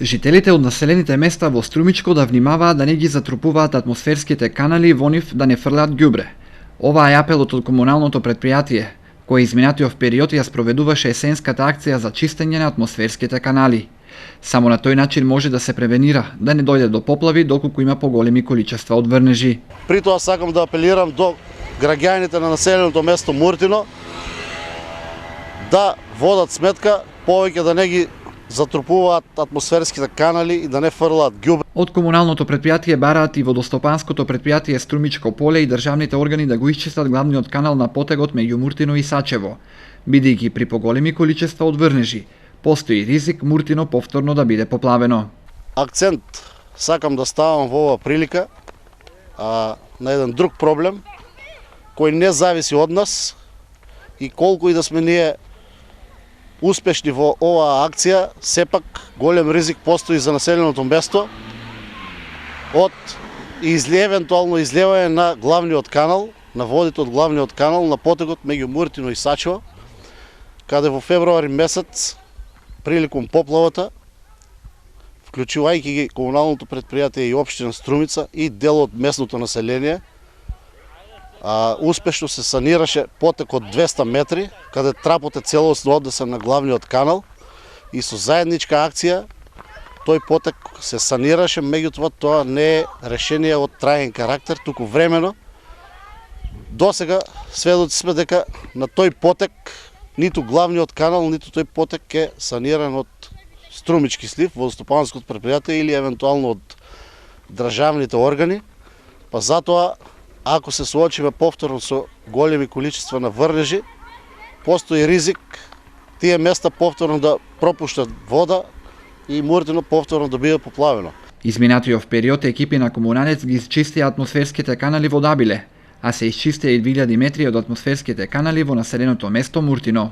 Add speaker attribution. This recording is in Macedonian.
Speaker 1: Жителите од населените места во Струмичко да внимаваат да не ги затрупуваат атмосферските канали и во нив да не фрлаат ѓубре. Ова е апелот од комуналното претпријатие, кој изминатиот период ја спроведуваше есенската акција за чистење на атмосферските канали. Само на тој начин може да се превенира да не дојде до поплави доколку има поголеми количества од врнежи.
Speaker 2: При тоа сакам да апелирам до граѓаните на населеното место Муртино да водат сметка повеќе да не ги затрупуваат атмосферските канали и да не фрлаат ѓубре.
Speaker 1: Од комуналното претпријатие бараат и водостопанското претпријатие Струмичко поле и државните органи да го исчистат главниот канал на потегот меѓу Муртино и Сачево, бидејќи при поголеми количества од врнежи постои ризик Муртино повторно да биде поплавено.
Speaker 2: Акцент сакам да ставам во ова прилика на еден друг проблем кој не зависи од нас и колку и да сме ние успешни во оваа акција, сепак голем ризик постои за населеното место од евентуално излевање на главниот канал, на водите од главниот канал на потегот меѓу Муртино и Сачево, каде во февруари месец приликум поплавата, вклучувајќи ги комуналното претпријатие и општина Струмица и дел од местното население, успешно се санираше потек од 200 метри, каде трапот е целосно однесен на главниот канал и со заедничка акција тој потек се санираше, меѓутоа тоа не е решение од траен карактер, туку времено. Досега сведоци сме дека на тој потек ниту главниот канал, ниту тој потек е саниран од Струмички слив, водостопанското претпријатие или евентуално од државните органи, па затоа ако се соочиме повторно со големи количества на врнежи, постои ризик тие места повторно да пропуштат вода и Муртино повторно да биде поплавено.
Speaker 1: Изминатиот период екипи на комуналец ги изчистија атмосферските канали во Дабиле, а се исчистија и 2000 метри од атмосферските канали во населеното место Муртино.